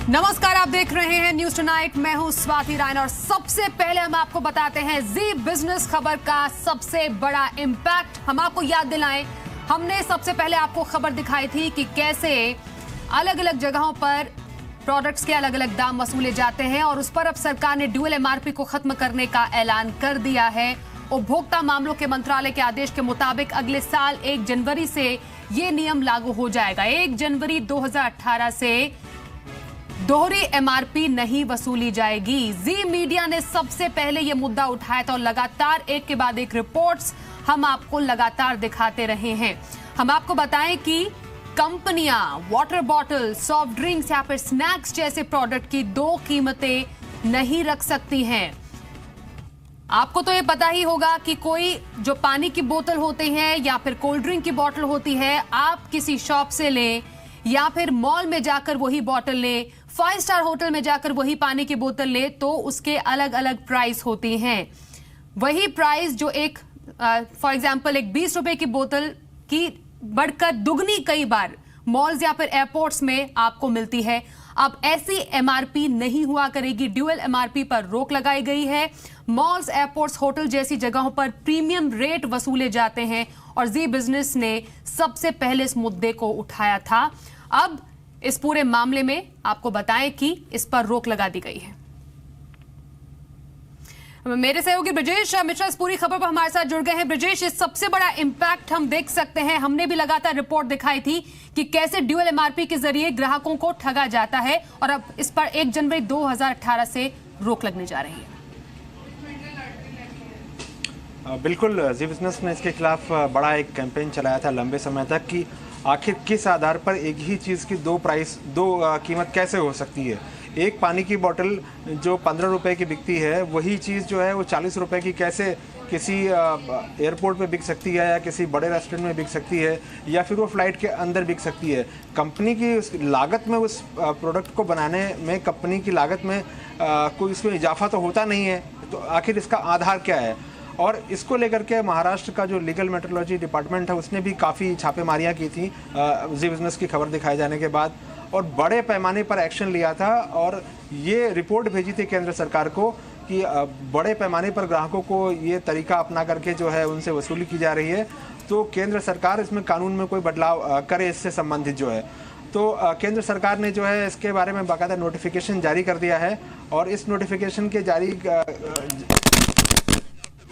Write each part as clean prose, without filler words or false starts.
नमस्कार, आप देख रहे हैं न्यूज टुनाइट। मैं हूं स्वाति रायन और सबसे पहले हम आपको बताते हैं जी बिजनेस खबर का सबसे बड़ा इंपैक्ट। हम आपको याद दिलाएं, हमने सबसे पहले आपको खबर दिखाई थी कि कैसे अलग अलग जगहों पर प्रोडक्ट्स के अलग अलग दाम वसूले जाते हैं और उस पर अब सरकार ने ड्यूअल एमआरपी को खत्म करने का ऐलान कर दिया है। उपभोक्ता मामलों के मंत्रालय के आदेश के मुताबिक अगले साल 1 जनवरी से ये नियम लागू हो जाएगा। 1 जनवरी 2018 से दोहरी एमआरपी नहीं वसूली जाएगी। जी मीडिया ने सबसे पहले यह मुद्दा उठाया था और लगातार एक के बाद एक रिपोर्ट्स हम आपको लगातार दिखाते रहे हैं। हम आपको बताएं कि कंपनियां वाटर बॉटल, सॉफ्ट ड्रिंक्स या फिर स्नैक्स जैसे प्रोडक्ट की 2 कीमतें नहीं रख सकती हैं। आपको तो ये पता ही होगा कि कोई जो पानी की बोतल होती है या फिर कोल्ड ड्रिंक की बोतल होती है, आप किसी शॉप से लें या फिर मॉल में जाकर वही बोतल लें, 5 स्टार होटल में जाकर वही पानी की बोतल ले, तो उसके अलग अलग प्राइस होती हैं। वही प्राइस जो एक फॉर एग्जांपल एक 20 रुपए की बोतल की बढ़कर दुगनी कई बार मॉल्स या फिर एयरपोर्ट्स में आपको मिलती है। अब ऐसी एमआरपी नहीं हुआ करेगी। ड्यूअल एमआरपी पर रोक लगाई गई है। मॉल्स, एयरपोर्ट्स, होटल जैसी जगहों पर प्रीमियम रेट वसूले जाते हैं और जी बिजनेस ने सबसे पहले इस मुद्दे को उठाया था। अब इस पूरे मामले में आपको बताएं कि इस पर रोक लगा दी गई है। मेरे सहयोगी ब्रजेश मिश्रा इस पूरी खबर पर हमारे साथ जुड़ गए हैं। ब्रजेश, इस सबसे बड़ा इंपैक्ट हम देख सकते हैं। हमने भी लगातार रिपोर्ट दिखाई थी कि कैसे ड्यूअल एमआरपी के जरिए ग्राहकों को ठगा जाता है और अब इस पर 1 जनवरी 2018 से रोक लगने जा रही है। बिल्कुल, जी बिजनेस ने इसके खिलाफ बड़ा एक कैंपेन चलाया था लंबे समय तक कि आखिर किस आधार पर एक ही चीज़ की 2 कीमत कैसे हो सकती है। एक पानी की बोतल जो 15 रुपए की बिकती है, वही चीज़ जो है वो 40 रुपए की कैसे किसी एयरपोर्ट पे बिक सकती है या किसी बड़े रेस्टोरेंट में बिक सकती है या फिर वो फ्लाइट के अंदर बिक सकती है। कंपनी की उस लागत में, उस प्रोडक्ट को बनाने में कंपनी की लागत में कोई इसमें इजाफा तो होता नहीं है। तो आखिर इसका आधार क्या है? और इसको लेकर के महाराष्ट्र का जो लीगल मेट्रोलॉजी डिपार्टमेंट है उसने भी काफ़ी छापेमारियां की थी जी बिजनेस की खबर दिखाए जाने के बाद और बड़े पैमाने पर एक्शन लिया था और ये रिपोर्ट भेजी थी केंद्र सरकार को कि बड़े पैमाने पर ग्राहकों को ये तरीका अपना करके जो है उनसे वसूली की जा रही है। तो केंद्र सरकार इसमें कानून में कोई बदलाव करे इससे संबंधित जो है। तो केंद्र सरकार ने जो है इसके बारे में बाकायदा नोटिफिकेशन जारी कर दिया है और इस नोटिफिकेशन के जारी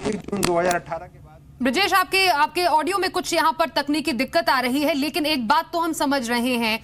जून 2018 के बाद। ब्रजेश, आपके ऑडियो में कुछ यहाँ पर तकनीकी दिक्कत आ रही है, लेकिन एक बात तो हम समझ रहे हैं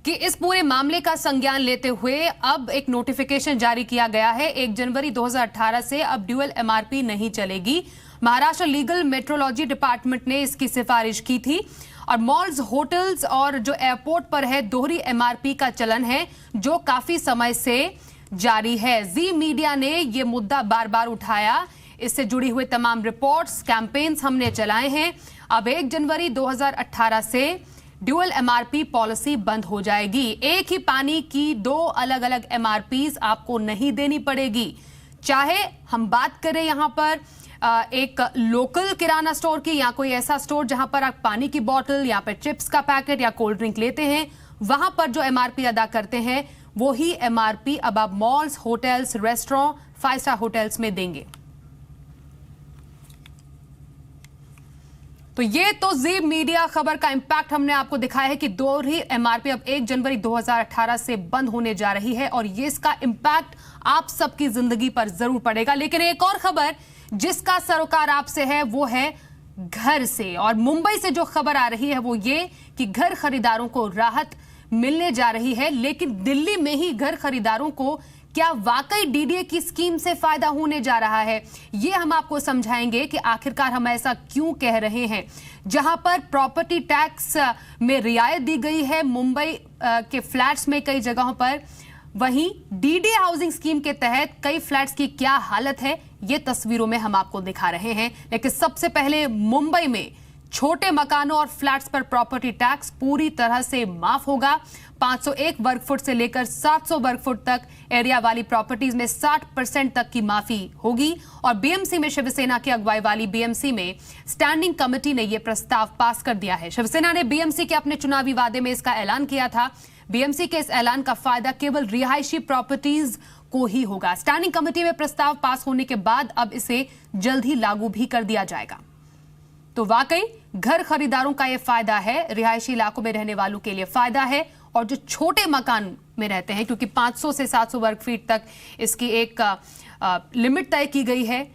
कि इस पूरे मामले का संज्ञान लेते हुए अब एक नोटिफिकेशन जारी किया गया है। 1 जनवरी 2018 से अब ड्यूअल एमआरपी नहीं चलेगी। महाराष्ट्र लीगल मेट्रोलॉजी डिपार्टमेंट ने इसकी सिफारिश की थी और मॉल्स, होटल्स और जो एयरपोर्ट पर है दोहरी एमआरपी का चलन है जो काफी समय से जारी है। जी मीडिया ने यह मुद्दा बार बार उठाया। इससे जुड़ी हुई तमाम रिपोर्ट्स, कैंपेन्स हमने चलाए हैं। अब 1 जनवरी 2018 से ड्यूअल एमआरपी पॉलिसी बंद हो जाएगी। एक ही पानी की 2 अलग अलग एमआरपीज आपको नहीं देनी पड़ेगी। चाहे हम बात करें यहां पर एक लोकल किराना स्टोर की या कोई ऐसा स्टोर जहां पर आप पानी की बोतल या फिर चिप्स का पैकेट या कोल्ड ड्रिंक लेते हैं, वहां पर जो एमआरपी अदा करते हैं वही एमआरपी अब आप malls, hotels, restaurant, 5 star hotels में देंगे। तो ये तो जी मीडिया खबर का इंपैक्ट हमने आपको दिखाया है कि दोहरी एमआरपी अब 1 जनवरी 2018 से बंद होने जा रही है और ये इसका इंपैक्ट आप सबकी जिंदगी पर जरूर पड़ेगा। लेकिन एक और खबर जिसका सरोकार आपसे है वो है घर से, और मुंबई से जो खबर आ रही है वो ये कि घर खरीदारों को राहत मिलने जा रही है। लेकिन दिल्ली में ही घर खरीदारों को क्या वाकई डीडीए की स्कीम से फायदा होने जा रहा है, ये हम आपको समझाएंगे कि आखिरकार हम ऐसा क्यों कह रहे हैं। जहां पर प्रॉपर्टी टैक्स में रियायत दी गई है मुंबई के फ्लैट्स में कई जगहों पर, वहीं डीडीए हाउसिंग स्कीम के तहत कई फ्लैट्स की क्या हालत है ये तस्वीरों में हम आपको दिखा रहे हैं। लेकिन सबसे पहले मुंबई में छोटे मकानों और फ्लैट्स पर प्रॉपर्टी टैक्स पूरी तरह से माफ होगा। 501 वर्ग फुट से लेकर 700 वर्ग फुट तक एरिया वाली प्रॉपर्टीज में 60% तक की माफी होगी। और बीएमसी में शिवसेना की अगुवाई वाली बीएमसी में स्टैंडिंग कमेटी ने यह प्रस्ताव पास कर दिया है। शिवसेना ने बीएमसी के अपने चुनावी वादे में इसका ऐलान किया था। बीएमसी के इस ऐलान का फायदा केवल रिहायशी प्रॉपर्टीज को ही होगा। स्टैंडिंग कमेटी में प्रस्ताव पास होने के बाद अब इसे जल्द ही लागू भी कर दिया जाएगा। तो वाकई घर खरीदारों का यह फायदा है, रिहायशी इलाकों में रहने वालों के लिए फायदा है, और जो छोटे मकान में रहते हैं, क्योंकि 500 से 700 वर्ग फीट तक इसकी एक लिमिट तय की गई है,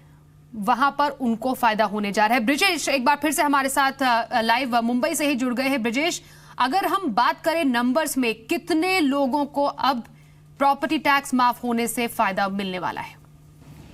वहां पर उनको फायदा होने जा रहा है। ब्रिजेश एक बार फिर से हमारे साथ लाइव मुंबई से ही जुड़ गए हैं। ब्रिजेश, अगर हम बात करें नंबर्स में, कितने लोगों को अब प्रॉपर्टी टैक्स माफ होने से फायदा मिलने वाला है?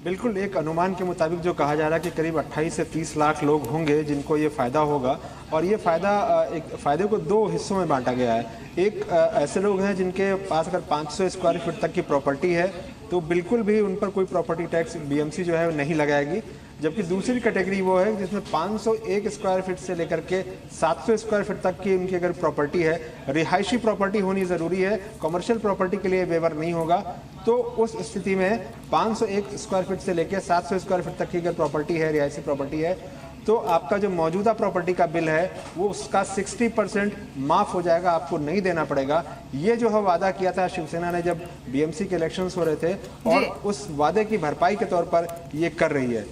बिल्कुल, एक अनुमान के मुताबिक जो कहा जा रहा है कि करीब 28 से 30 लाख लोग होंगे जिनको ये फ़ायदा होगा। और ये फ़ायदे को दो हिस्सों में बांटा गया है। एक ऐसे लोग हैं जिनके पास अगर 500 स्क्वायर फीट तक की प्रॉपर्टी है तो बिल्कुल भी उन पर कोई प्रॉपर्टी टैक्स बीएमसी जो है वो नहीं लगाएगी। जबकि दूसरी कैटेगरी वो है जिसमें 501 स्क्वायर फीट से लेकर के 700 स्क्वायर फीट तक की उनकी अगर प्रॉपर्टी है, रिहायशी प्रॉपर्टी होनी ज़रूरी है, कमर्शियल प्रॉपर्टी के लिए वेवर नहीं होगा। तो उस स्थिति में 501 स्क्वायर फीट से लेकर 700 स्क्वायर फीट तक की अगर प्रॉपर्टी है, रिहायशी प्रॉपर्टी है, तो आपका जो मौजूदा प्रॉपर्टी का बिल है वो उसका 60% माफ हो जाएगा, आपको नहीं देना पड़ेगा। ये जो है वादा किया था शिवसेना ने जब बीएमसी के इलेक्शंस हो रहे थे, और उस वादे की भरपाई के तौर पर ये कर रही है।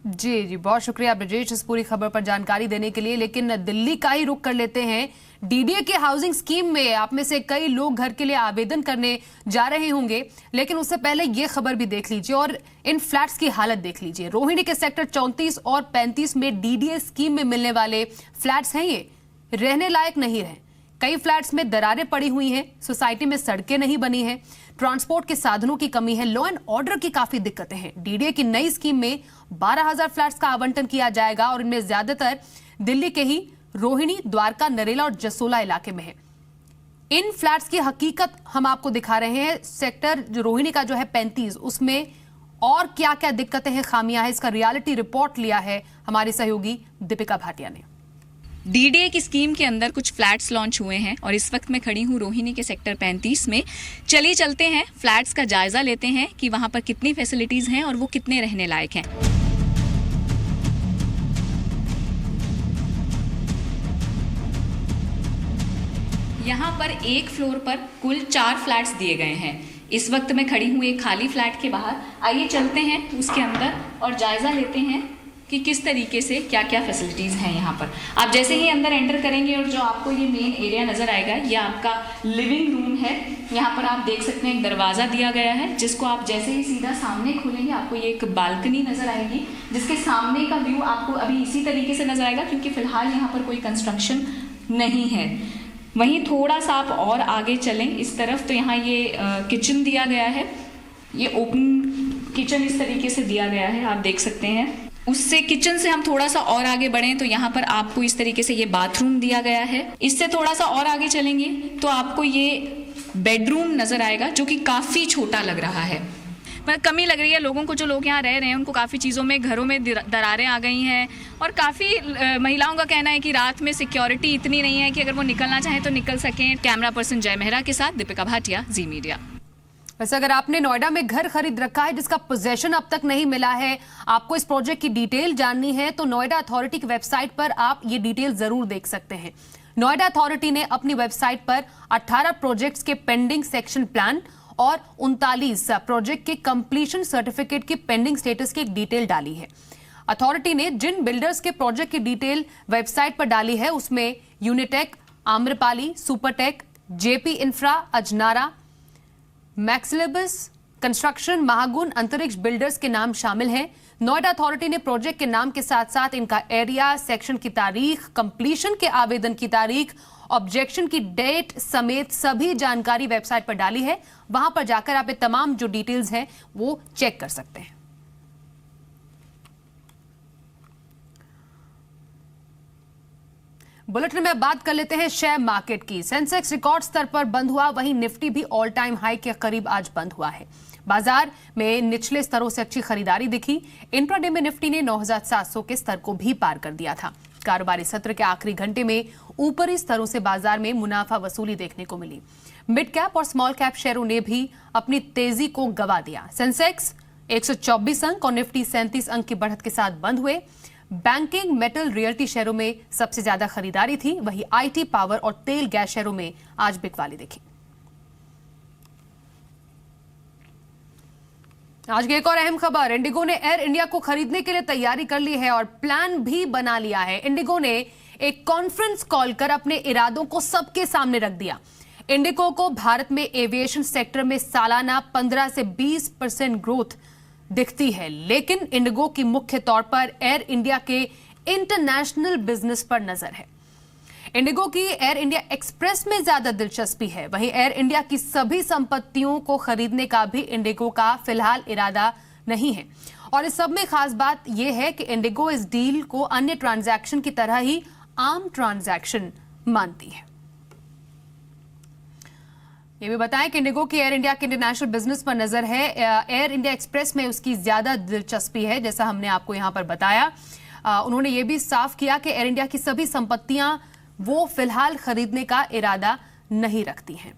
जी, बहुत शुक्रिया ब्रजेश इस पूरी खबर पर जानकारी देने के लिए। लेकिन दिल्ली का ही रुख कर लेते हैं। डीडीए के हाउसिंग स्कीम में आप में से कई लोग घर के लिए आवेदन करने जा रहे होंगे, लेकिन उससे पहले ये खबर भी देख लीजिए और इन फ्लैट्स की हालत देख लीजिए। रोहिणी के सेक्टर 34 और 35 में डीडीए स्कीम में मिलने वाले फ्लैट्स हैं, ये रहने लायक नहीं रहे। कई फ्लैट्स में दरारें पड़ी हुई हैं, सोसाइटी में सड़कें नहीं बनी हैं, ट्रांसपोर्ट के साधनों की कमी है, लॉ एंड ऑर्डर की काफी दिक्कतें हैं। डीडीए की नई स्कीम में 12,000 फ्लैट्स का आवंटन किया जाएगा और इनमें ज्यादातर दिल्ली के ही रोहिणी, द्वारका, नरेला और जसोला इलाके में है। इन फ्लैट्स की हकीकत हम आपको दिखा रहे हैं। सेक्टर जो रोहिणी का जो है 35, उसमें और क्या क्या दिक्कतें हैं, खामियां हैं, इसका रियलिटी रिपोर्ट लिया है हमारी सहयोगी दीपिका भाटिया ने। डीडीए की स्कीम के अंदर कुछ फ्लैट्स लॉन्च हुए हैं और इस वक्त मैं खड़ी हूँ रोहिणी के सेक्टर 35 में। चलिए चलते हैं, फ्लैट्स का जायजा लेते हैं कि वहां पर कितनी फैसिलिटीज हैं और वो कितने रहने लायक हैं। यहाँ पर एक फ्लोर पर कुल 4 फ्लैट्स दिए गए हैं। इस वक्त मैं खड़ी हूँ एक खाली फ्लैट के बाहर। आइए चलते हैं उसके अंदर और जायजा लेते हैं कि किस तरीके से क्या क्या फैसिलिटीज़ हैं यहाँ पर। आप जैसे ही अंदर एंटर करेंगे और जो आपको ये मेन एरिया नज़र आएगा, ये आपका लिविंग रूम है। यहाँ पर आप देख सकते हैं एक दरवाज़ा दिया गया है, जिसको आप जैसे ही सीधा सामने खोलेंगे आपको ये एक बालकनी नज़र आएगी, जिसके सामने का व्यू आपको अभी इसी तरीके से नज़र आएगा क्योंकि फ़िलहाल यहाँ पर कोई कंस्ट्रक्शन नहीं है। वहीं थोड़ा सा आप और आगे चलें इस तरफ, तो यहाँ ये किचन दिया गया है। ये ओपन किचन इस तरीके से दिया गया है, आप देख सकते हैं। उससे किचन से हम थोड़ा सा और आगे बढ़ें तो यहाँ पर आपको इस तरीके से ये बाथरूम दिया गया है। इससे थोड़ा सा और आगे चलेंगे तो आपको ये बेडरूम नज़र आएगा जो कि काफ़ी छोटा लग रहा है। मतलब कमी लग रही है लोगों को, जो लोग यहाँ रह रहे हैं उनको काफ़ी चीज़ों में, घरों में दरारें आ गई हैं और काफ़ी महिलाओं का कहना है कि रात में सिक्योरिटी इतनी नहीं है कि अगर वो निकलना चाहें तो निकल सकें। कैमरा पर्सन जय मेहरा के साथ दीपिका भाटिया, जी मीडिया। वैसे अगर आपने नोएडा में घर खरीद रखा है जिसका पोजेशन अब तक नहीं मिला है, आपको इस प्रोजेक्ट की डिटेल जाननी है, तो नोएडा अथॉरिटी की वेबसाइट पर आप ये डिटेल जरूर देख सकते हैं। नोएडा अथॉरिटी ने अपनी वेबसाइट पर 18 प्रोजेक्ट्स के पेंडिंग सेक्शन प्लान और 39 प्रोजेक्ट के कंप्लीशन सर्टिफिकेट की पेंडिंग स्टेटस की एक डिटेल डाली है। अथॉरिटी ने जिन बिल्डर्स के प्रोजेक्ट की डिटेल वेबसाइट पर डाली है उसमें Unitech, Amrapali, Supertech, Jaypee infra, Ajnara, मैक्सिलेबस कंस्ट्रक्शन, महागुन, अंतरिक्ष बिल्डर्स के नाम शामिल हैं। नोएडा अथॉरिटी ने प्रोजेक्ट के नाम के साथ साथ इनका एरिया, सेक्शन की तारीख, कंप्लीशन के आवेदन की तारीख, ऑब्जेक्शन की डेट समेत सभी जानकारी वेबसाइट पर डाली है। वहां पर जाकर आप ये तमाम जो डिटेल्स हैं वो चेक कर सकते हैं। बुलेटिन में बात कर लेते हैं शेयर मार्केट की। सेंसेक्स रिकॉर्ड स्तर पर बंद हुआ, वहीं निफ्टी भी ऑल टाइम हाई के करीब आज बंद हुआ है। बाजार में निचले स्तरों से अच्छी खरीदारी दिखी। इंट्राडे में निफ्टी ने 9,700 के स्तर को भी पार कर दिया था। कारोबारी सत्र के आखिरी घंटे में ऊपरी स्तरों से बाजार में मुनाफा वसूली देखने को मिली। मिड कैप और स्मॉल कैप शेयरों ने भी अपनी तेजी को गवा दिया। सेंसेक्स 124 अंक और निफ्टी 37 अंक की बढ़त के साथ बंद हुए। बैंकिंग, मेटल, रियल्टी शेयरों में सबसे ज्यादा खरीदारी थी। वहीं आईटी, पावर और तेल गैस शेयरों में आज बिकवाली देखी। आज की एक और अहम खबर, इंडिगो ने एयर इंडिया को खरीदने के लिए तैयारी कर ली है और प्लान भी बना लिया है। इंडिगो ने एक कॉन्फ्रेंस कॉल कर अपने इरादों को सबके सामने रख दिया। इंडिगो को भारत में एविएशन सेक्टर में सालाना 15 से 20% ग्रोथ दिखती है, लेकिन इंडिगो की मुख्य तौर पर एयर इंडिया के इंटरनेशनल बिजनेस पर नजर है। इंडिगो की एयर इंडिया एक्सप्रेस में ज्यादा दिलचस्पी है। वहीं एयर इंडिया की सभी संपत्तियों को खरीदने का भी इंडिगो का फिलहाल इरादा नहीं है। और इस सब में खास बात यह है कि इंडिगो इस डील को अन्य ट्रांजैक्शन की तरह ही आम ट्रांजैक्शन मानती है। ये भी बताएं कि इंडिगो की एयर इंडिया के इंटरनेशनल बिजनेस पर नजर है। एयर इंडिया एक्सप्रेस में उसकी ज्यादा दिलचस्पी है, जैसा हमने आपको यहां पर बताया। उन्होंने ये भी साफ किया कि एयर इंडिया की सभी संपत्तियां वो फिलहाल खरीदने का इरादा नहीं रखती हैं।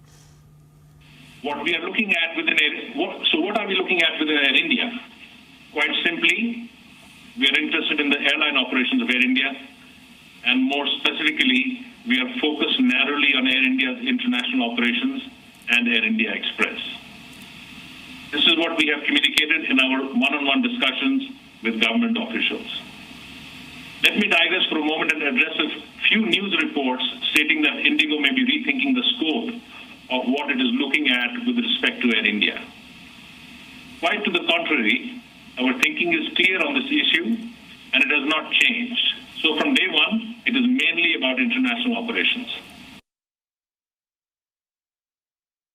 What we are looking at within what are we looking at within Air India? Quite simply, we are interested in the airline operations of Air India, and more specifically, we are focused narrowly on Air India's international operations and Air India Express. This is what we have communicated in our one-on-one discussions with government officials. Let me digress for a moment and address a few news reports stating that Indigo may be rethinking the scope of what it is looking at with respect to Air India. Quite to the contrary, our thinking is clear on this issue and it has not changed. So from day one, it is mainly about international operations.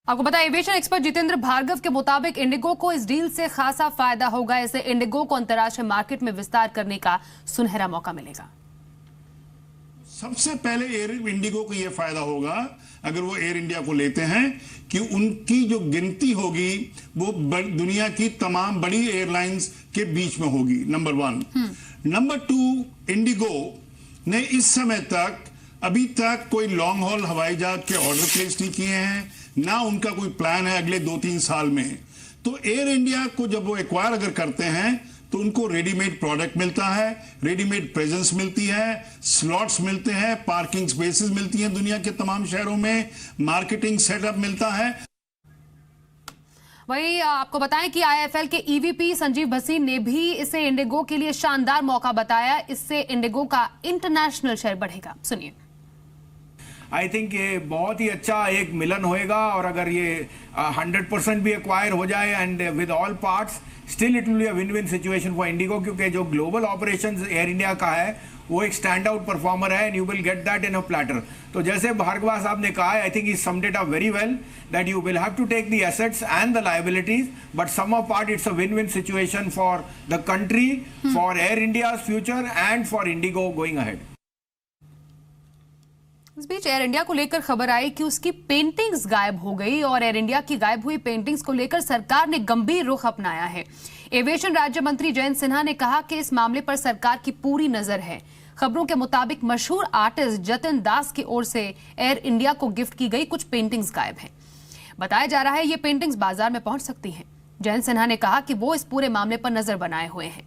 आपको पता है, aviation expert Jitendra Bhargava के मुताबिक Indigo को इस deal से खासा फायदा होगा। इससे इंडिगो को अंतर्राष्ट्रीय मार्केट में विस्तार करने का सुनहरा मौका मिलेगा। सबसे पहले एयर इंडिगो को यह फायदा होगा अगर वो एयर इंडिया को लेते हैं कि उनकी जो गिनती होगी वो दुनिया की तमाम बड़ी एयरलाइंस के बीच में होगी, नंबर 1। नंबर 2, इंडिगो ने इस समय तक अभी तक कोई लॉन्ग हॉल हवाई जहाज के ऑर्डर प्लेस नहीं किए हैं, ना उनका कोई प्लान है अगले 2-3 साल में। तो एयर इंडिया को जब वो एक्वायर अगर करते हैं तो उनको रेडीमेड प्रोडक्ट मिलता है, रेडीमेड प्रेजेंस मिलती है, स्लॉट्स मिलते हैं, पार्किंग स्पेसेस मिलती हैं दुनिया के तमाम शहरों में, मार्केटिंग सेटअप मिलता है। वहीं आपको बताएं कि आईएफएल के ईवीपी संजीव भसीन ने भी इसे इंडिगो के लिए शानदार मौका बताया। इससे इंडिगो का इंटरनेशनल शेयर बढ़ेगा। सुनिए। आई थिंक ये बहुत ही अच्छा एक मिलन होएगा और अगर ये 100% भी एक्वायर हो जाए and with all parts, still it will be a win win situation for Indigo, क्योंकि जो ग्लोबल ऑपरेशंस एयर इंडिया का है वो एक स्टैंड आउट परफॉर्मर है and you will get that in a platter. तो जैसे भार्गवा साहब ने कहा है, I think he summed it up very well that you will have to take the assets and the liabilities, but some of part it's a win win situation for the country, for Air India future and for IndiGo going ahead. इस बीच air India को लेकर खबर आई कि उसकी paintings गायब हो गई और एयर इंडिया की गायब हुई पेंटिंग्स को लेकर सरकार ने गंभीर रुख अपनाया है। एविएशन राज्य मंत्री जयंत सिन्हा ने कहा कि इस मामले पर सरकार की पूरी नजर है। खबरों के मुताबिक मशहूर आर्टिस्ट जतिन दास की ओर से एयर इंडिया को गिफ्ट की गई कुछ पेंटिंग्स गायब हैं। बताया जा रहा है ये पेंटिंग्स बाजार में पहुंच सकती हैं। जयंत सिन्हा ने कहा कि वो इस पूरे मामले पर नजर बनाए हुए हैं।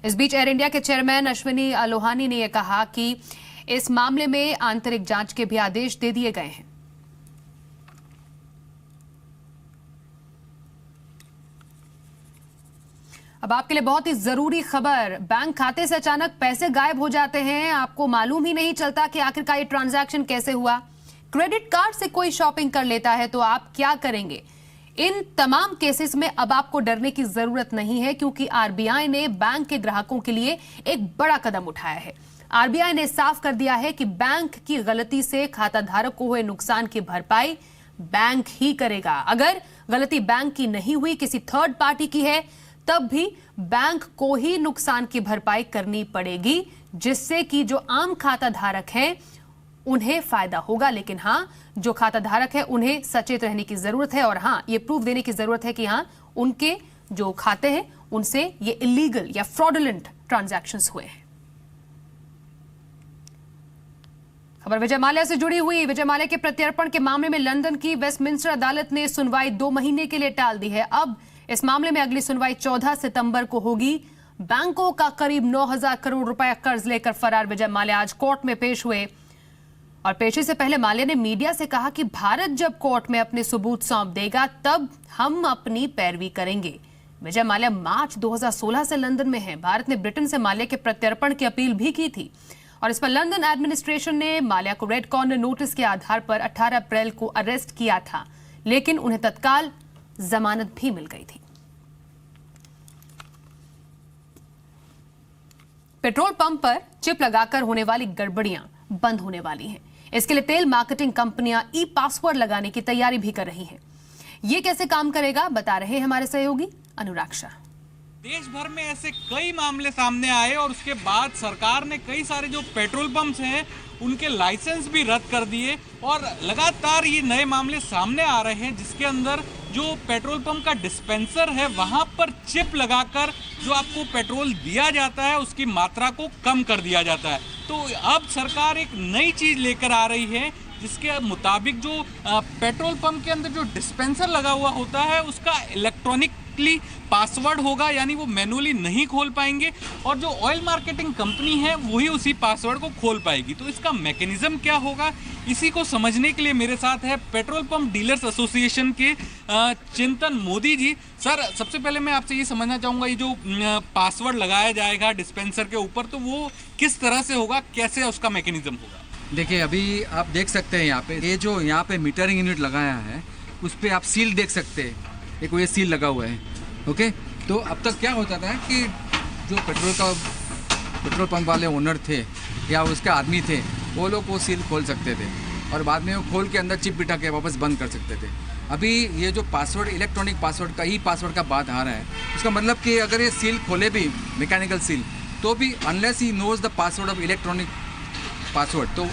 इस बीच एयर इंडिया के चेयरमैन अश्विनी लोहानी ने यह कहा कि इस मामले में आंतरिक जांच के भी आदेश दे दिए गए हैं। अब आपके लिए बहुत ही जरूरी खबर, बैंक खाते से अचानक पैसे गायब हो जाते हैं, आपको मालूम ही नहीं चलता कि आखिरकार ये ट्रांजैक्शन कैसे हुआ। क्रेडिट कार्ड से कोई शॉपिंग कर लेता है तो आप क्या करेंगे? इन तमाम केसेस में अब आपको डरने की जरूरत नहीं है, क्योंकि आरबीआई ने बैंक के ग्राहकों के लिए एक बड़ा कदम उठाया है। आरबीआई ने साफ कर दिया है कि बैंक की गलती से खाता धारक को हुए नुकसान की भरपाई बैंक ही करेगा। अगर गलती बैंक की नहीं हुई, किसी थर्ड पार्टी की है, तब भी बैंक को ही नुकसान की भरपाई करनी पड़ेगी, जिससे कि जो आम खाता धारक हैं उन्हें फायदा होगा। लेकिन हां, जो खाता धारक है उन्हें सचेत रहने की जरूरत है और हां, ये प्रूफ देने की जरूरत है कि हां, उनके जो खाते हैं उनसे ये इलीगल या फ्रॉडुलेंट ट्रांजैक्शंस हुए हैं। खबर विजय माल्या से जुड़ी हुई। विजय माल्या के प्रत्यर्पण के मामले में लंदन की वेस्टमिंस्टर अदालत ने सुनवाई 2 महीने के लिए टाल दी है। अब इस मामले में अगली सुनवाई 14 सितंबर को होगी। बैंकों का करीब 9,000 करोड़ रुपए कर्ज लेकर फरार विजय माल्या आज कोर्ट में पेश हुए और पेशी से पहले माल्या ने मीडिया से कहा कि भारत जब कोर्ट में अपने सबूत सौंप देगा तब हम अपनी पैरवी करेंगे। विजय माल्या मार्च 2016 से लंदन में हैं। भारत ने ब्रिटेन से माल्या के प्रत्यर्पण की अपील भी की थी और इस पर लंदन एडमिनिस्ट्रेशन ने माल्या को रेड कॉर्नर नोटिस के आधार पर 18 अप्रैल को अरेस्ट किया था, लेकिन उन्हें तत्काल जमानत भी मिल गई थी। पेट्रोल पंप पर चिप लगाकर होने वाली गड़बड़ियां बंद होने वाली हैं। इसके लिए तेल मार्केटिंग कंपनियां ई पासवर्ड लगाने की तैयारी भी कर रही हैं। ये कैसे काम करेगा बता रहे हैं हमारे सहयोगी अनुराग शाह। देश भर में ऐसे कई मामले सामने आए और उसके बाद सरकार ने कई सारे जो पेट्रोल पंप्स हैं उनके लाइसेंस भी रद्द कर दिए और लगातार ये नए मामले सामने आ रहे हैं जिसके अंदर जो पेट्रोल पंप का डिस्पेंसर है वहां पर चिप लगाकर जो आपको पेट्रोल दिया जाता है उसकी मात्रा को कम कर दिया जाता है। तो अब सरकार एक नई चीज लेकर आ रही है जिसके मुताबिक जो पेट्रोल पंप के अंदर जो डिस्पेंसर लगा हुआ होता है उसका इलेक्ट्रॉनिकली पासवर्ड होगा, यानी वो मैनुअली नहीं खोल पाएंगे और जो ऑयल मार्केटिंग कंपनी है वही उसी पासवर्ड को खोल पाएगी। तो इसका मैकेनिज्म क्या होगा, इसी को समझने के लिए मेरे साथ है पेट्रोल पंप डीलर्स एसोसिएशन के चिंतन मोदी जी। सर, सबसे पहले मैं आपसे ये समझना चाहूँगा, ये जो पासवर्ड लगाया जाएगा डिस्पेंसर के ऊपर तो वो किस तरह से होगा, कैसे उसका मैकेनिज्म होगा? देखिए, अभी आप देख सकते हैं यहाँ पे ये जो यहाँ पे मीटरिंग यूनिट लगाया है उस पर आप सील देख सकते हैं, एक ये सील लगा हुआ है। ओके, तो अब तक क्या होता था कि जो पेट्रोल पंप वाले ओनर थे या उसके आदमी थे वो लोग वो सील खोल सकते थे और बाद में वो खोल के अंदर चिप बिठा के वापस बंद कर सकते थे। अभी ये जो पासवर्ड इलेक्ट्रॉनिक पासवर्ड का ही पासवर्ड का बात आ रहा है, उसका मतलब कि अगर ये सील खोले भी मैकेनिकल सील तो भी unless he knows the password of electronic password तो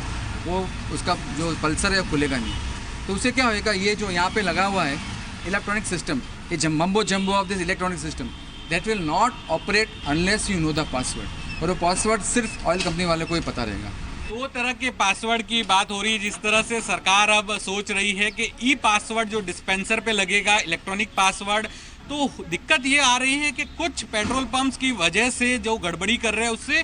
वो उसका जो पल्सर है खुलेगा नहीं। तो उससे क्या होएगा, ये जो यहाँ पे लगा हुआ है इलेक्ट्रॉनिक सिस्टम, ये mumbo jumbo of this electronic system that will not operate unless you know the password, और वो पासवर्ड सिर्फ ऑयल कंपनी वाले को ही पता रहेगा। दो तरह के पासवर्ड की बात हो रही है, जिस तरह से सरकार अब सोच रही है कि ई पासवर्ड जो डिस्पेंसर पे लगेगा इलेक्ट्रॉनिक पासवर्ड, तो दिक्कत ये आ रही है कि कुछ पेट्रोल पंप्स की वजह से जो गड़बड़ी कर रहे हैं उससे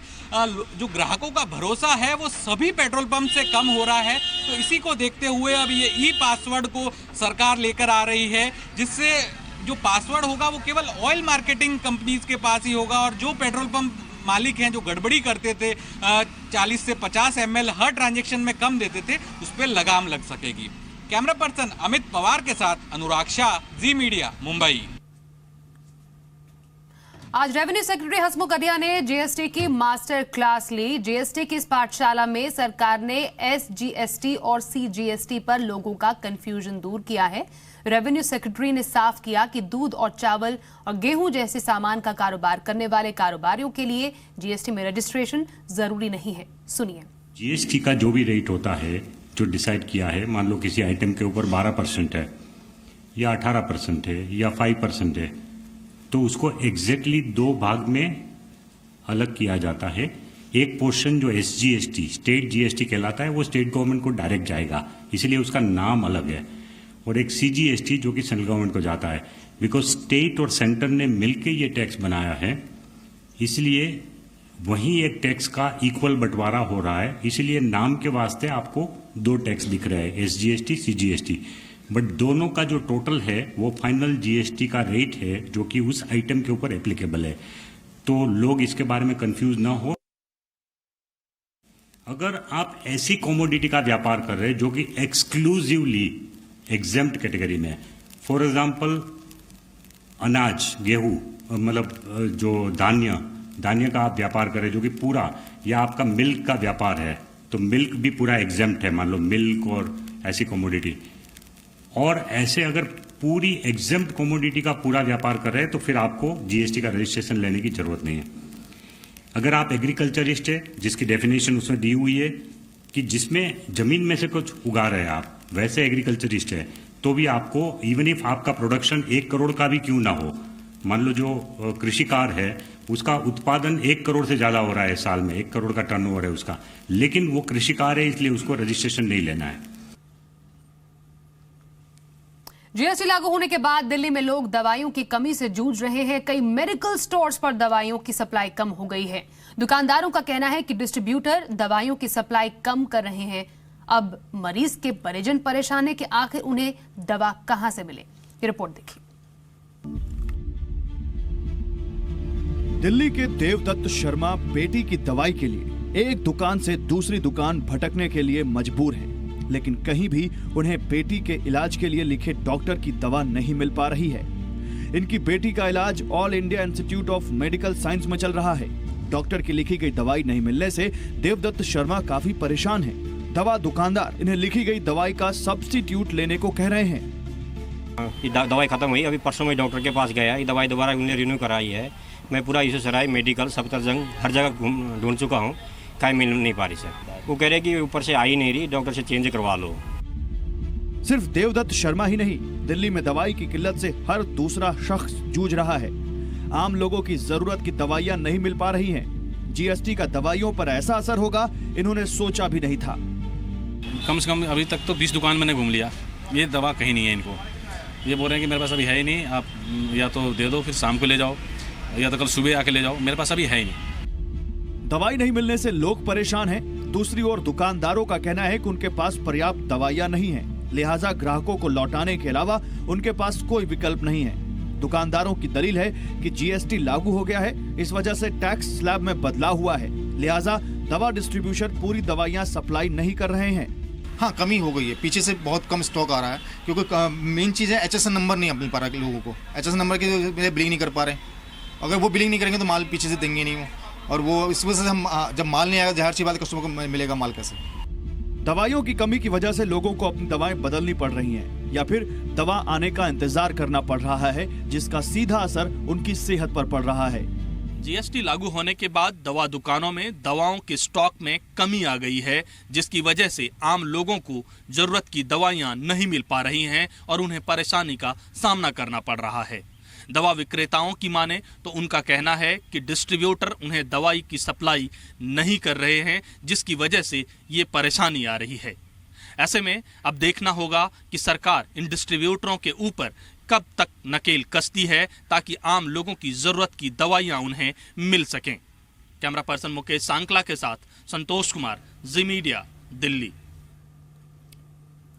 जो ग्राहकों का भरोसा है वो सभी पेट्रोल पंप से कम हो रहा है। तो इसी को देखते हुए अब ये ई पासवर्ड को सरकार लेकर आ रही है, जिससे जो पासवर्ड होगा वो केवल ऑयल मार्केटिंग कंपनीज के पास ही होगा और जो पेट्रोल पंप मालिक हैं जो गड़बड़ी करते थे 40 से 50 ml हर ट्रांजैक्शन में कम देते थे, उस पर लगाम लग सकेगी। कैमरा पर्सन अमित पवार के साथ अनुराग शाह, जी मीडिया, मुंबई। आज रेवेन्यू सेक्रेटरी हसमुख अढ़िया ने जीएसटी की मास्टर क्लास ली। जीएसटी की इस पाठशाला में सरकार ने एसजीएसटी और सीजीएसटी पर लोगों का कंफ्यूजन दूर किया है। रेवेन्यू सेक्रेटरी ने साफ किया कि दूध और चावल और गेहूं जैसे सामान का कारोबार करने वाले कारोबारियों के लिए जीएसटी में रजिस्ट्रेशन जरूरी नहीं है। सुनिए। जीएसटी का जो भी रेट होता है जो डिसाइड किया है, मान लो किसी आइटम के ऊपर 12% है या 18% है या 5% है, तो उसको एग्जैक्टली दो भाग में अलग किया जाता है। एक पोर्शन जो एसजीएसटी स्टेट जीएसटी कहलाता है वो स्टेट गवर्नमेंट को डायरेक्ट जाएगा, इसलिए उसका नाम अलग है, और एक सीजीएसटी जो कि सेंट्रल गवर्नमेंट को जाता है। बिकॉज स्टेट और सेंटर ने मिलकर ये टैक्स बनाया है, इसलिए वहीं एक टैक्स का इक्वल बंटवारा हो रहा है, इसलिए नाम के वास्ते आपको दो टैक्स दिख रहे हैं, एसजीएसटी सीजीएसटी, बट दोनों का जो टोटल है वो फाइनल जीएसटी का रेट है जो कि उस आइटम के ऊपर एप्लीकेबल है। तो लोग इसके बारे में कंफ्यूज ना हो। अगर आप ऐसी कमोडिटी का व्यापार कर रहे हैं जो कि एक्सक्लूसिवली एग्जेम्प्ट कैटेगरी में, फॉर एग्जांपल अनाज, गेहूं, मतलब जो धान्य का आप व्यापार कर रहे हैं जो कि पूरा, या आपका मिल्क का व्यापार है तो मिल्क भी पूरा एग्जेम्प्ट है, मान लो मिल्क और ऐसी कमोडिटी, और ऐसे अगर पूरी एग्जेम्प्ट कमोडिटी का पूरा व्यापार कर रहे हैं तो फिर आपको जीएसटी का रजिस्ट्रेशन लेने की जरूरत नहीं है। अगर आप एग्रीकल्चरिस्ट है, जिसकी डेफिनेशन उसमें दी हुई है कि जिसमें जमीन में से कुछ उगा रहे हैं आप, वैसे एग्रीकल्चरिस्ट है, तो भी आपको इवन इफ आपका प्रोडक्शन 1 करोड़ का भी क्यों ना हो, मान लो जो कृषि कार्य है उसका उत्पादन 1 करोड़ से ज्यादा हो रहा है साल में, 1 करोड़ का टर्नओवर है उसका, लेकिन वो कृषि कार्य है इसलिए उसको रजिस्ट्रेशन नहीं लेना है। जीएसटी लागू होने के बाद दिल्ली में लोग दवाइयों की कमी से जूझ रहे हैं। कई मेडिकल स्टोर्स पर दवाइयों की सप्लाई कम हो गई है। दुकानदारों का कहना है कि डिस्ट्रीब्यूटर दवाइयों की सप्लाई कम कर रहे हैं। अब मरीज के परिजन परेशान है कि आखिर उन्हें दवा कहां से मिले। ये रिपोर्ट देखिए। दिल्ली के देवदत्त शर्मा बेटी की दवाई के लिए एक दुकान से दूसरी दुकान भटकने के लिए मजबूर हैं। लेकिन कहीं भी उन्हें बेटी के इलाज के लिए लिखे डॉक्टर की दवा नहीं मिल पा रही है। इनकी बेटी का इलाज all India institute of medical science में चल रहा है। डॉक्टर की लिखी गई दवाई नहीं मिलने से देवदत्त शर्मा काफी परेशान हैं। दवा दुकानदार इन्हें लिखी गई दवाई का सब्स्टिट्यूट लेने को कह रहे हैं। दवाई खत्म हुई, अभी परसों में डॉक्टर के पास गया, ये दवाई दोबारा उन्हें रिन्यू कराई है। मैं पूरा यूसुफजई मेडिकल सफदरजंग हर जगह ढूंढ चुका हूँ, कहीं मिल नहीं पा रही सर। वो कह रहे कि ऊपर से आई नहीं रही, डॉक्टर से चेंज करवा लो। सिर्फ देवदत्त शर्मा ही नहीं, दिल्ली में दवाई की किल्लत से हर दूसरा शख्स जूझ रहा है। आम लोगों की जरूरत की दवाइयां नहीं मिल पा रही हैं। जीएसटी का दवाइयों पर ऐसा असर होगा, इन्होंने सोचा भी नहीं था। कम से कम अभी तक तो 20 दुकान मैंने घूम लिया, ये दवा कहीं नहीं है। इनको ये बोल रहे हैं कि मेरे पास अभी है ही नहीं, आप या तो दे दो फिर शाम को ले जाओ, या तो कल सुबह आके ले जाओ, मेरे पास अभी है ही नहीं। दवाई नहीं मिलने से लोग परेशान हैं। दूसरी ओर दुकानदारों का कहना है कि उनके पास पर्याप्त दवाइयां नहीं हैं, लिहाजा ग्राहकों को लौटाने के अलावा उनके पास कोई विकल्प नहीं है। दुकानदारों की दलील है कि जीएसटी लागू हो गया है, इस वजह से टैक्स स्लैब में बदलाव हुआ है, लिहाजा दवा डिस्ट्रीब्यूटर पूरी दवाइयां सप्लाई नहीं कर रहे हैं। हाँ, कमी हो गई है, पीछे से बहुत कम स्टॉक आ रहा है, क्योंकि मेन चीज़ है HSN नंबर नहीं मिल पा रहा लोगों को। HSN नंबर की बिलिंग नहीं कर पा रहे। अगर वो बिलिंग नहीं करेंगे तो माल पीछे से देंगे नहीं वो, और वो इस वजह से हम जब माल नहीं आएगा, जाहिर सी बात कस्टमर को मिलेगा माल कैसे। दवाइयों की कमी की वजह से लोगों को अपनी दवाएं बदलनी पड़ रही हैं, या फिर दवा आने का इंतजार करना पड़ रहा है, जिसका सीधा असर उनकी सेहत पर पड़ रहा है। जीएसटी लागू होने के बाद दवा दुकानों में दवाओं के स्टॉक में कमी आ गई है, जिसकी वजह से आम लोगों को जरूरत की दवाइयां नहीं मिल पा रही हैं और उन्हें परेशानी का सामना करना पड़ रहा है। दवा विक्रेताओं की माने तो उनका कहना है कि डिस्ट्रीब्यूटर उन्हें दवाई की सप्लाई नहीं कर रहे हैं, जिसकी वजह से ये परेशानी आ रही है। ऐसे में अब देखना होगा कि सरकार इन डिस्ट्रीब्यूटरों के ऊपर कब तक नकेल कसती है, ताकि आम लोगों की जरूरत की दवाइयां उन्हें मिल सकें। कैमरा पर्सन मुकेश सांकला के साथ संतोष कुमार, जी मीडिया, दिल्ली।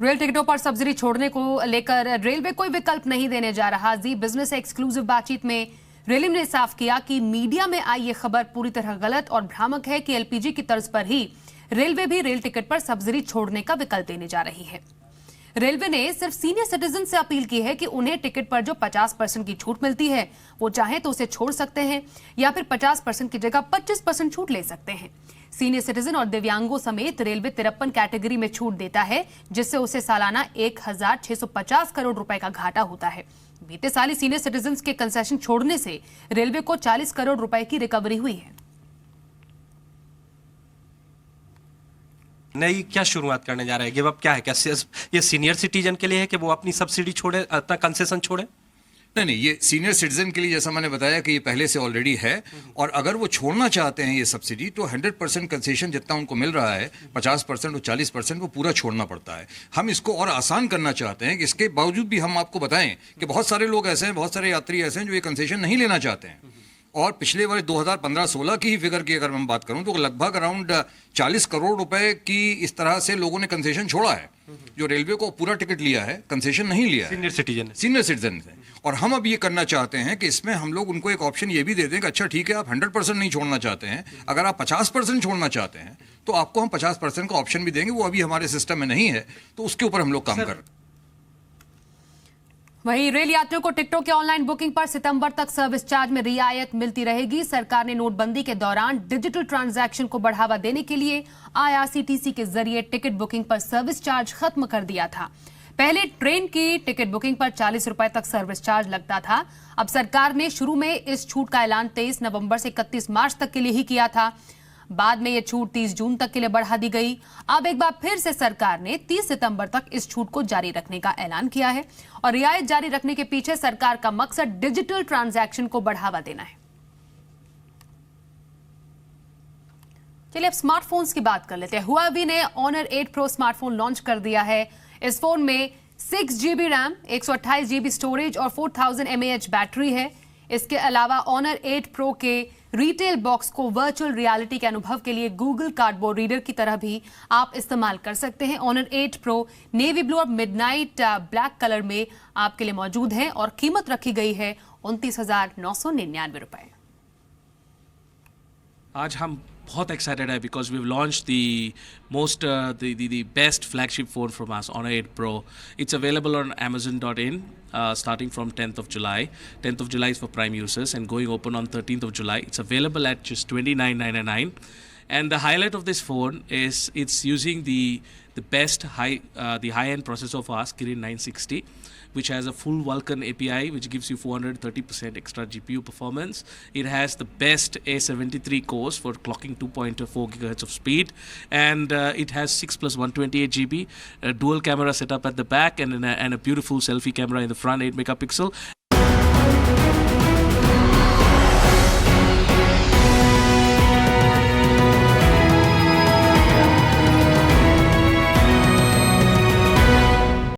रेल टिकटों पर सब्सिडी छोड़ने को लेकर रेलवे कोई विकल्प नहीं देने जा रहा। जी बिजनेस एक्सक्लूसिव बातचीत में रेलवे ने साफ किया कि मीडिया में आई ये खबर पूरी तरह गलत और भ्रामक है कि एलपीजी की तर्ज पर ही रेलवे भी रेल टिकट पर सब्सिडी छोड़ने का विकल्प देने जा रही है। रेलवे ने सिर्फ सीनियर सिटीजन से अपील की है कि उन्हें टिकट पर जो 50% की छूट मिलती है वो चाहे तो उसे छोड़ सकते हैं, या फिर 50% की जगह 25% छूट ले सकते हैं। सीनियर सिटीजन और दिव्यांगों समेत रेलवे 53 कैटेगरी में छूट देता है, जिससे उसे सालाना 1650 करोड़ रुपए का घाटा होता है। बीते साल सीनियर सिटीजन के कंसेशन छोड़ने से रेलवे को 40 करोड़ रुपए की रिकवरी हुई है। नई क्या शुरुआत करने जा रहे हैं? गिव अप क्या है? क्या ये सीनियर सिटीजन के लिए है कि वो अपनी सब्सिडी छोड़े, अपना कंसेशन छोड़े? नहीं, ये सीनियर सिटीजन के लिए जैसा मैंने बताया कि ये पहले से ऑलरेडी है, और अगर वो छोड़ना चाहते हैं ये सब्सिडी तो 100% कंसेशन जितना उनको मिल रहा है, 50% और 40% वो पूरा छोड़ना पड़ता है। हम इसको और आसान करना चाहते हैं कि इसके बावजूद भी हम आपको बताएं कि बहुत सारे लोग ऐसे हैं, बहुत सारे यात्री ऐसे हैं जो ये कंसेशन नहीं लेना चाहते हैं। और पिछले वर्ष 2015-16 की ही फिगर की अगर मैं बात करूं तो लगभग अराउंड 40 करोड़ रुपए की इस तरह से लोगों ने कंसेशन छोड़ा है, जो रेलवे को पूरा टिकट लिया है, कंसेशन नहीं लिया है, सीनियर सिटीजन है। और हम अब ये करना चाहते हैं कि इसमें हम लोग उनको एक ऑप्शन ये भी दे दें कि अच्छा ठीक है, आप 100% नहीं छोड़ना चाहते हैं, अगर आप 50% छोड़ना चाहते हैं तो आपको हम 50% का ऑप्शन भी देंगे। वो अभी हमारे सिस्टम में नहीं है, तो उसके ऊपर हम लोग काम कर रहे हैं। वहीं रेल यात्रियों को टिकटों के ऑनलाइन बुकिंग पर सितंबर तक सर्विस चार्ज में रियायत मिलती रहेगी। सरकार ने नोटबंदी के दौरान डिजिटल ट्रांजैक्शन को बढ़ावा देने के लिए IRCTC के जरिए टिकट बुकिंग पर सर्विस चार्ज खत्म कर दिया था। पहले ट्रेन की टिकट बुकिंग पर 40 रुपए तक सर्विस चार्ज लगता था। अब सरकार ने शुरू में इस छूट का ऐलान 23 नवंबर से 31 मार्च तक के लिए ही किया था। बाद में यह छूट 30 जून तक के लिए बढ़ा दी गई। अब एक बार फिर से सरकार ने 30 सितंबर तक इस छूट को जारी रखने का ऐलान किया है, और रियायत जारी रखने के पीछे सरकार का मकसद डिजिटल ट्रांजैक्शन को बढ़ावा देना है। चलिए अब स्मार्टफोन्स की बात कर लेते हैं। हुआवी ने Honor 8 Pro स्मार्टफोन लॉन्च कर दिया है। इस फोन में 6 GB रैम, 128 GB स्टोरेज और 4000 mAh बैटरी है। इसके अलावा Honor 8 Pro के रिटेल बॉक्स को वर्चुअल रियलिटी के अनुभव के लिए गूगल कार्डबोर्ड रीडर की तरह भी आप इस्तेमाल कर सकते हैं। Honor 8 Pro नेवी ब्लू और मिडनाइट ब्लैक कलर में आपके लिए मौजूद है और कीमत रखी गई है 29,999 रुपए। आज हम बहुत एक्साइटेड है because we launch the best flagship phone from us, Honor 8 Pro. It's available on Amazon.in starting from 10th of July. 10th of July is for Prime users and going open on 13th of July. It's available at just $29.99. And the highlight of this phone is it's using the high-end processor of ours, Kirin 960, which has a full Vulkan API, which gives you 430% extra GPU performance. It has the best A73 cores for clocking 2.4 GHz of speed, and it has 6 plus 128 GB, a dual camera setup at the back, and a beautiful selfie camera in the front, 8 megapixel.